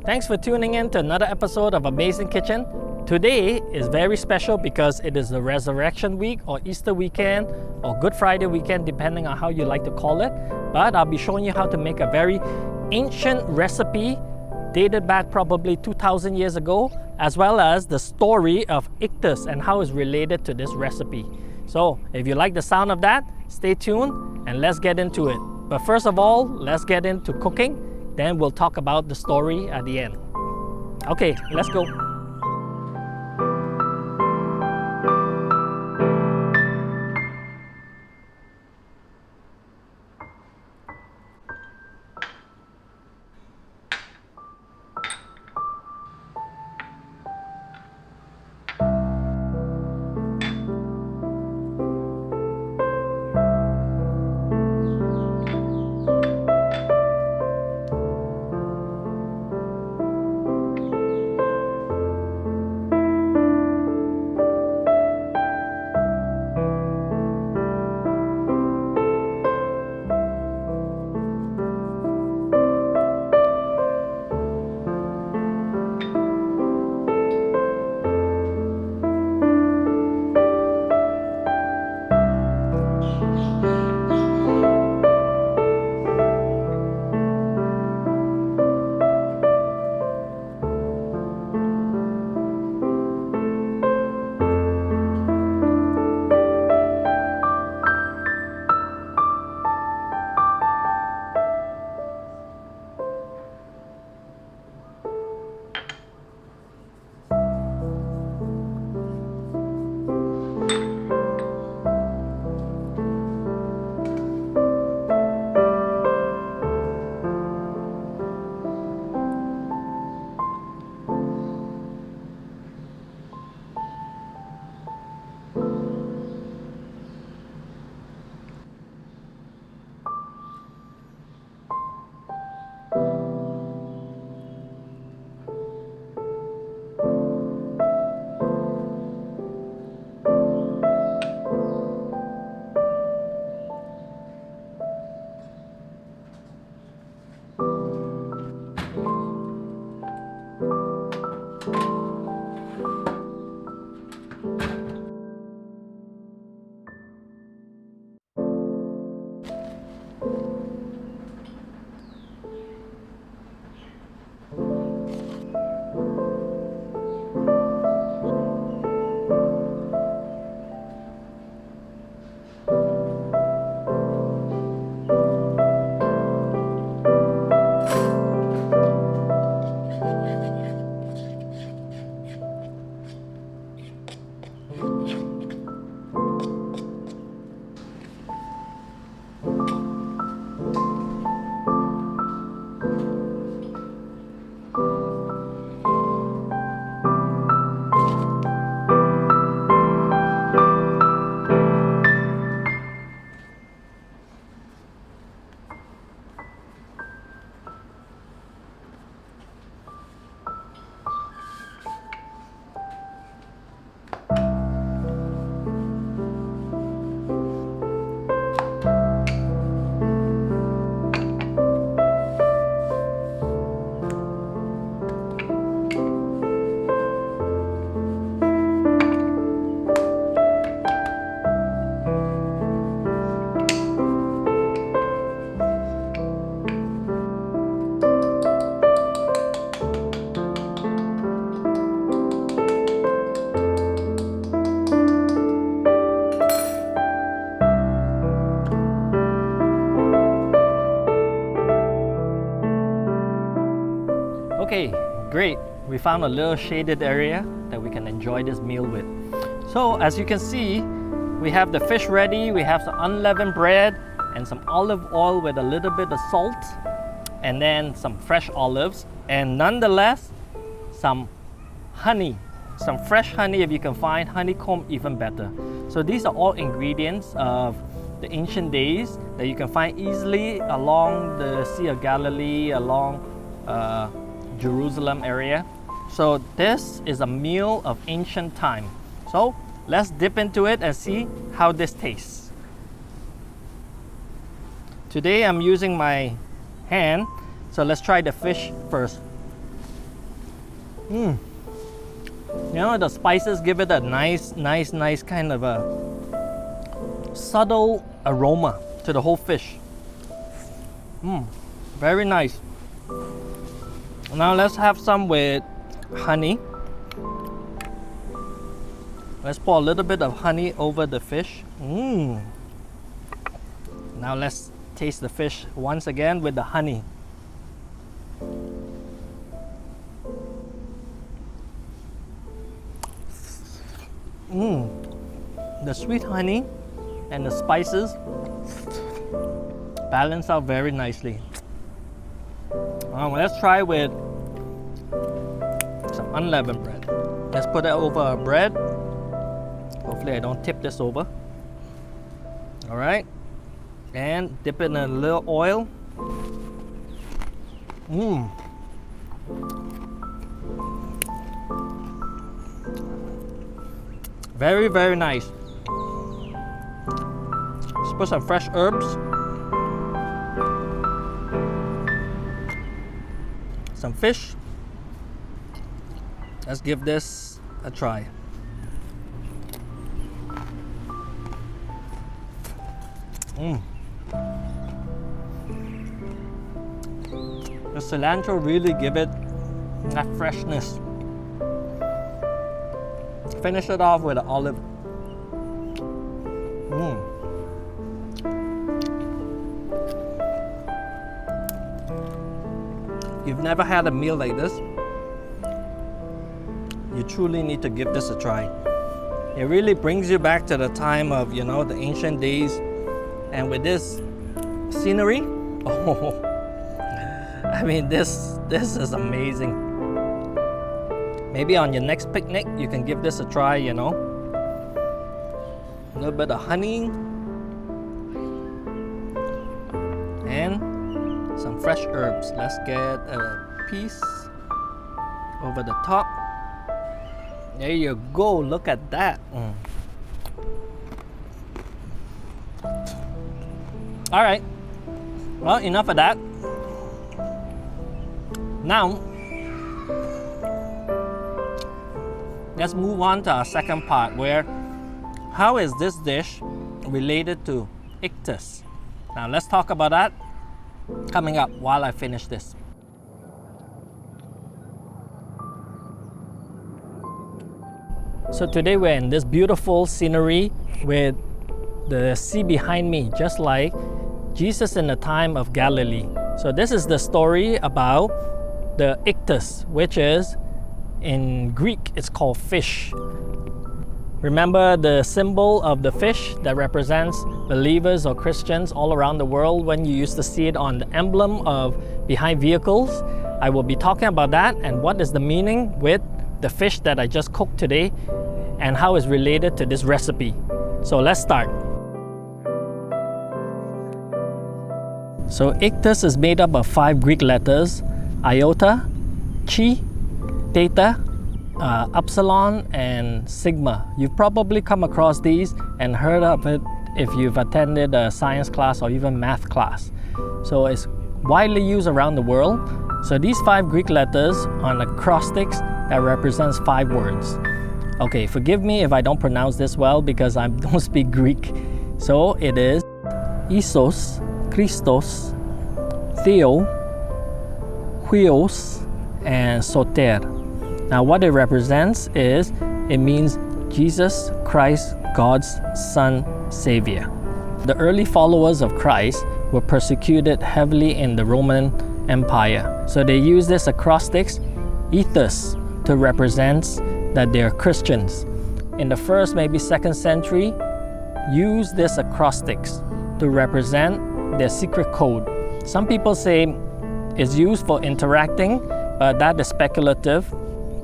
Thanks for tuning in to another episode of Amazing Kitchen. Today is very special because it is the Resurrection Week or Easter weekend or Good Friday weekend, depending on how you like to call it. But I'll be showing you how to make a very ancient recipe dated back probably 2,000 years ago, as well as the story of ICHTHUS and how it's related to this recipe. So if you like the sound of that, stay tuned and let's get into it. But first of all, let's get into cooking. Then we'll talk about the story at the end. Okay, let's go. Okay, great. We found a little shaded area that we can enjoy this meal with. So as you can see, we have the fish ready, we have some unleavened bread and some olive oil with a little bit of salt and then some fresh olives and nonetheless some honey, some fresh honey. If you can find honeycomb, even better. So these are all ingredients of the ancient days that you can find easily along the Sea of Galilee, along Jerusalem area. So this is a meal of ancient time. So let's dip into it and see how this tastes. Today I'm using my hand, so let's try the fish first. You know, the spices give it a nice kind of a subtle aroma to the whole fish. Very nice. Now let's have some with honey. Let's pour a little bit of honey over the fish. Now let's taste the fish once again with the honey. The sweet honey and the spices balance out very nicely. Let's try with some unleavened bread. Let's put it over our bread. Hopefully I don't tip this over. All right, and dip it in a little oil. Very nice. Let's put some fresh herbs, some fish. Let's give this a try. The cilantro really give it that freshness. Finish it off with an olive. You've never had a meal like this, you truly need to give this a try. It really brings you back to the time of, you know, the ancient days. And with this scenery, I mean, this is amazing. Maybe on your next picnic, you can give this a try, you know. A little bit of honey and some fresh herbs. Let's get a piece over the top. There you go, look at that. All right, well, enough of that. Now, let's move on to our second part, where how is this dish related to ICHTHUS? Now let's talk about that coming up while I finish this. So today we're in this beautiful scenery with the sea behind me, just like Jesus in the time of Galilee. So this is the story about the ICHTHUS, which is, in Greek, it's called fish. Remember the symbol of the fish that represents believers or Christians all around the world when you used to see it on the emblem of behind vehicles? I will be talking about that and what is the meaning with the fish that I just cooked today and how it's related to this recipe. So let's start. So ICHTHUS is made up of 5 Greek letters: iota, chi, theta, upsilon, and sigma. You've probably come across these and heard of it if you've attended a science class or even math class. So it's widely used around the world. So these 5 Greek letters are an acrostics that represents 5 words. Okay, forgive me if I don't pronounce this well because I don't speak Greek. So it is Isos, Christos, Theo, Huios, and Soter. Now what it represents is, it means Jesus Christ, God's Son, Savior. The early followers of Christ were persecuted heavily in the Roman Empire. So they use this acrostics, ICHTHUS, to represent that they're Christians. In the first, maybe 2nd century, use this acrostics to represent their secret code. Some people say it's used for interacting, but that is speculative.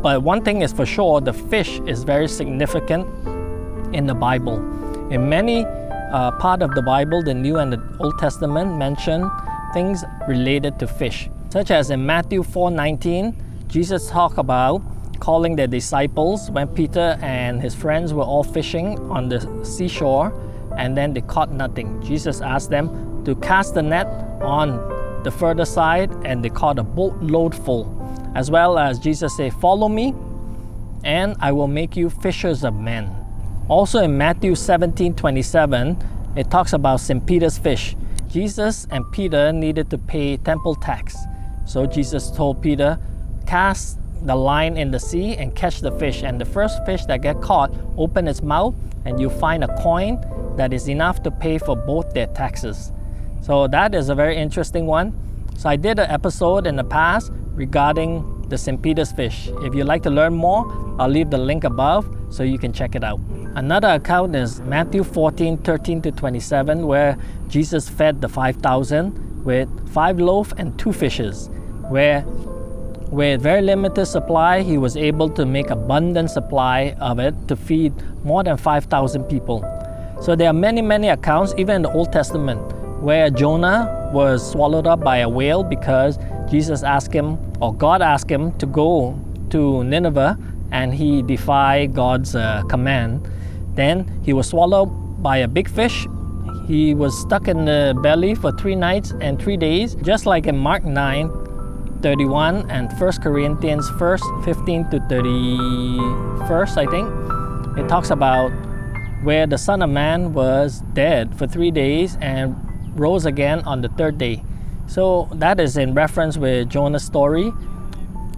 But one thing is for sure, the fish is very significant in the Bible. In many part of the Bible, the New and the Old Testament mention things related to fish, such as in Matthew 4:19, Jesus talked about calling their disciples when Peter and his friends were all fishing on the seashore and then they caught nothing. Jesus asked them to cast the net on the further side, and they caught a boatload full. As well as Jesus said, "Follow me, and I will make you fishers of men." Also in Matthew 17:27, it talks about St. Peter's fish. Jesus and Peter needed to pay temple tax. So Jesus told Peter, "Cast the line in the sea and catch the fish." And the first fish that get caught, open its mouth, and you find a coin that is enough to pay for both their taxes. So that is a very interesting one. So I did an episode in the past regarding the St. Peter's fish. If you'd like to learn more, I'll leave the link above so you can check it out. Another account is Matthew 14:13-27, where Jesus fed the 5,000 with 5 loaves and 2 fishes, where with very limited supply, he was able to make abundant supply of it to feed more than 5,000 people. So there are many accounts, even in the Old Testament, where Jonah was swallowed up by a whale because Jesus asked him, or God asked him, to go to Nineveh, and he defied God's command. Then he was swallowed by a big fish. He was stuck in the belly for 3 nights and 3 days, just like in Mark 9:31 and 1 Corinthians 15-31, I think. It talks about where the Son of Man was dead for 3 days and rose again on the 3rd day. So that is in reference with Jonah's story.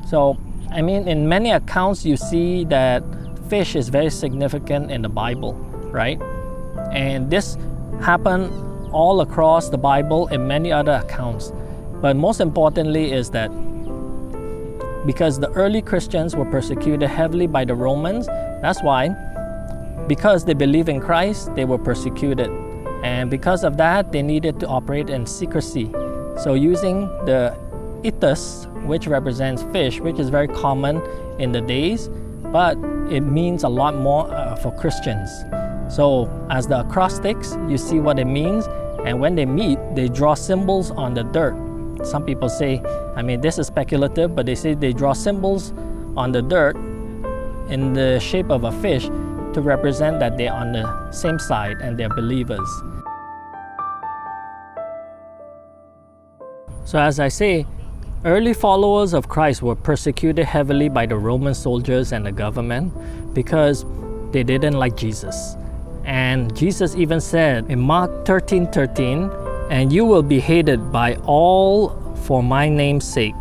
So, I mean, in many accounts you see that fish is very significant in the Bible, right? And this happened all across the Bible in many other accounts. But most importantly is that because the early Christians were persecuted heavily by the Romans, that's why, because they believe in Christ, they were persecuted. And because of that, they needed to operate in secrecy. So using the ICHTHUS, which represents fish, which is very common in the days, but it means a lot more for Christians. So as the acrostics, you see what it means, and when they meet, they draw symbols on the dirt. Some people say, I mean, this is speculative, but they say they draw symbols on the dirt in the shape of a fish to represent that they're on the same side and they're believers. So as I say, early followers of Christ were persecuted heavily by the Roman soldiers and the government because they didn't like Jesus. And Jesus even said in Mark 13:13, "And you will be hated by all for my name's sake,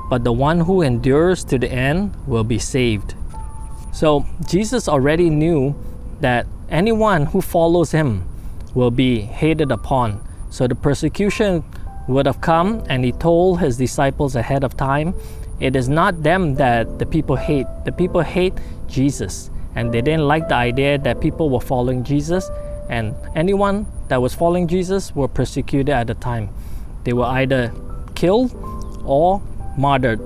but the one who endures to the end will be saved." So Jesus already knew that anyone who follows him will be hated upon. So the persecution would have come, and he told his disciples ahead of time, it is not them that the people hate. The people hate Jesus, and they didn't like the idea that people were following Jesus, and anyone that was following Jesus were persecuted at the time. They were either killed or martyred.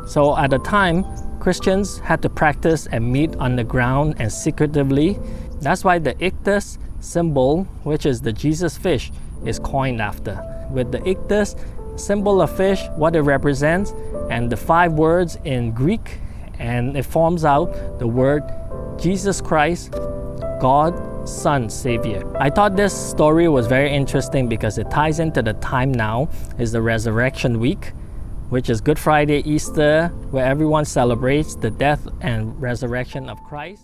So at the time, Christians had to practice and meet underground and secretively. That's why the ICHTHUS symbol, which is the Jesus fish, is coined after. With the ICHTHUS symbol of fish, what it represents, and the 5 words in Greek, and it forms out the word Jesus Christ, God, Son, Savior. I thought this story was very interesting because it ties into the time now is the Resurrection Week, which is Good Friday, Easter, where everyone celebrates the death and resurrection of Christ.